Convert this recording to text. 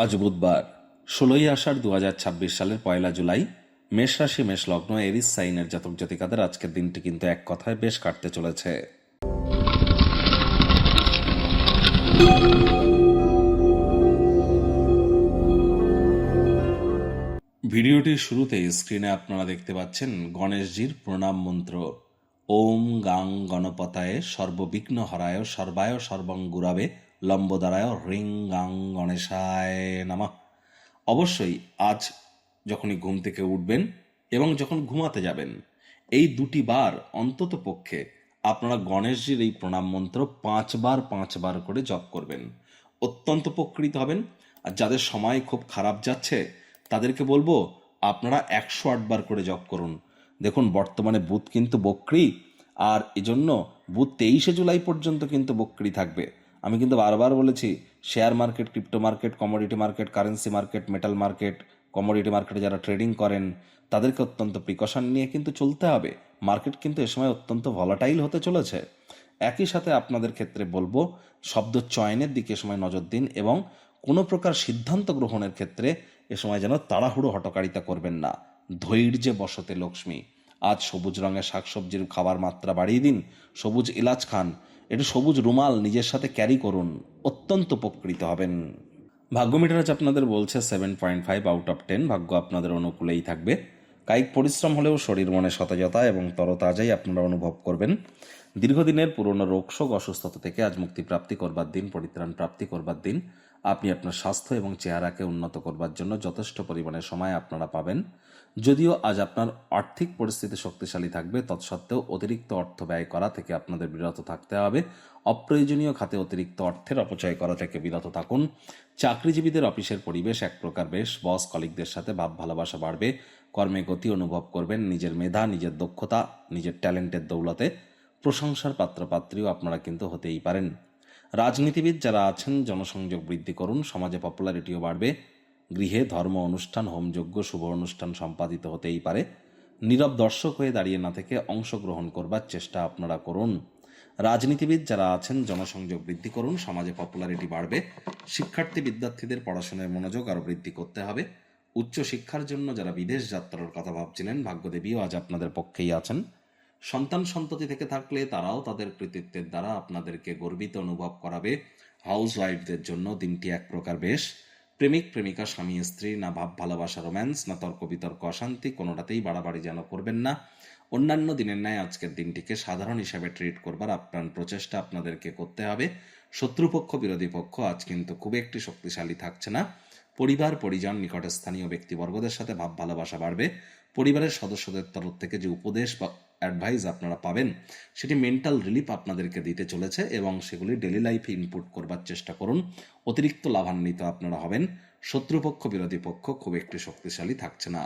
আজ বুধবার 16ই আষাঢ় 2026 সালের 1 জুলাই। মেষ রাশি মেষ লগ্ন এরিস সাইনের জাতক জাতিকাদের আজকের দিনটি কিন্তু এক কথায় বেশ কাটতে চলেছে। ভিডিওটির শুরুতে স্ক্রিনে আপনারা দেখতে পাচ্ছেন গণেশজির প্রণাম মন্ত্র। ওম গাং গণপতায় সর্ববিঘ্ন হরায় সর্বায় সর্বং গুরাবে লম্বদারায় হ্রিং গাং গণেশায় নমঃ। অবশ্যই আজ যখনই ঘুম থেকে উঠবেন এবং যখন ঘুমাতে যাবেন এই দুটি বার অন্তত পক্ষে আপনারা গণেশজির এই প্রণাম মন্ত্র 5 বার করে জপ করবেন, অত্যন্ত উপকৃত হবেন। আর যাদের সময় খুব খারাপ যাচ্ছে তাদেরকে বলবো আপনারা 108 বার করে জপ করুন। দেখুন বর্তমানে বুধ কিন্তু বক্রী, আর এজন্য বুধ 23শে জুলাই পর্যন্ত কিন্তু বক্রী থাকবে। আমি কিন্তু বারবার বলেছি share market, crypto market, commodity market, currency market, metal market, commodity মার্কেটে যারা ট্রেডিং করেন তাদেরকে অত্যন্ত প্রিকশন নিয়ে কিন্তু চলতে হবে। মার্কেট কিন্তু এ সময় অত্যন্ত ভলাটাইল হতে চলেছে। একই সাথে আপনাদের ক্ষেত্রে বলবো শব্দ চয়নের দিকে সময় নজর দিন এবং কোনো প্রকার সিদ্ধান্ত গ্রহণের ক্ষেত্রে এ সময় যেন তাড়াহুড়ো হটকারিতা করবেন না। ধৈর্যে বসতে লক্ষ্মী। আজ সবুজ রঙের শাকসবজির খাবার মাত্রা বাড়িয়ে দিন, সবুজ এলাচ খান, একটু সবুজ রুমাল নিজের সাথে ক্যারি করুন, অত্যন্ত উপকৃত হবেন। ভাগ্য মিটার আজ আপনাদের বলছে 7.5 আউট অফ 10। ভাগ্য আপনাদের অনুকূলেই থাকবে। কায়িক পরিশ্রম হলেও শরীর মনে সতেজতা এবং তরতাজাই আপনারা অনুভব করবেন। দীর্ঘদিনের পুরনো রোগশোক অসুস্থতা থেকে আজ মুক্তি প্রাপ্তি করবার দিন, পরিত্রাণ প্রাপ্তি করবার দিন। আপনি আপনার স্বাস্থ্য এবং চেহারাকে উন্নত করবার জন্য যথেষ্ট পরিমাণে সময় আপনারা পাবেন। যদিও আজ আপনার আর্থিক পরিস্থিতি শক্তিশালী থাকবে, তৎসত্ত্বেও অতিরিক্ত অর্থ ব্যয় করা থেকে আপনাদের বিরত থাকতে হবে। অপ্রয়োজনীয় খাতে অতিরিক্ত অর্থের অপচয় করা থেকে বিরত থাকুন। চাকরিজীবীদের অফিসের পরিবেশ এক প্রকার বেশ। বস কলিগদের সাথে ভাব ভালোবাসা বাড়বে। কর্মে গতি অনুভব করবেন। নিজের মেধা, নিজের দক্ষতা, নিজের ট্যালেন্টের দৌলতে প্রশংসার পাত্রপাত্রীও আপনারা কিন্তু হতেই পারেন। রাজনীতিবিদ যারা আছেন জনসংযোগ বৃদ্ধি করুন, সমাজে পপুলারিটিও বাড়বে। গৃহে ধর্ম অনুষ্ঠান, হোমযজ্ঞ, শুভ অনুষ্ঠান সম্পাদিত হতেই পারে। নীরব দর্শক হয়ে দাঁড়িয়ে না থেকে অংশগ্রহণ করবার চেষ্টা আপনারা করুন। রাজনীতিবিদ যারা আছেন জনসংযোগ বৃদ্ধি করুন, সমাজে পপুলারিটি বাড়বে। শিক্ষার্থী বিদ্যার্থীদের পড়াশোনায় মনোযোগ আরও বৃদ্ধি করতে হবে। উচ্চ শিক্ষার জন্য যারা বিদেশ যাত্রার কথা ভাবছিলেন ভাগ্যদেবীও আজ আপনাদের পক্ষেই আছেন। সন্তান সন্ততি থেকে থাকলে তারাও তাদের কৃতিত্বের দ্বারা আপনাদেরকে গর্বিত অনুভব করাবে। হাউস ওয়াইফদের জন্য দিনটি এক প্রকার বেশ। প্রেমিক প্রেমিকা, স্বামী স্ত্রী, না ভাব ভালোবাসা রোম্যান্স, না তর্ক বিতর্ক অশান্তি, কোনোটাতেই বাড়াবাড়ি যেন করবেন না। অন্যান্য দিনের ন্যায় আজকের দিনটিকে সাধারণ হিসাবে ট্রিট করবার আপ্রাণ প্রচেষ্টা আপনাদেরকে করতে হবে। শত্রুপক্ষ বিরোধী পক্ষ আজ কিন্তু খুব একটি শক্তিশালী থাকছে না। পরিবার পরিজন নিকটে স্থানীয় ব্যক্তিবর্গদের সাথে ভাব ভালোবাসা বাড়বে। পরিবারের সদস্যদের তরফ থেকে যে উপদেশ বা অ্যাডভাইস আপনারা পাবেন সেটি মেন্টাল রিলিফ আপনাদেরকে দিতে চলেছে এবং সেগুলি ডেলি লাইফে ইনপুট করবার চেষ্টা করুন। অতিরিক্ত লাভান্বিত আপনারা হবেন। শত্রুপক্ষ বিরোধী পক্ষ খুব একটি শক্তিশালী থাকছে না।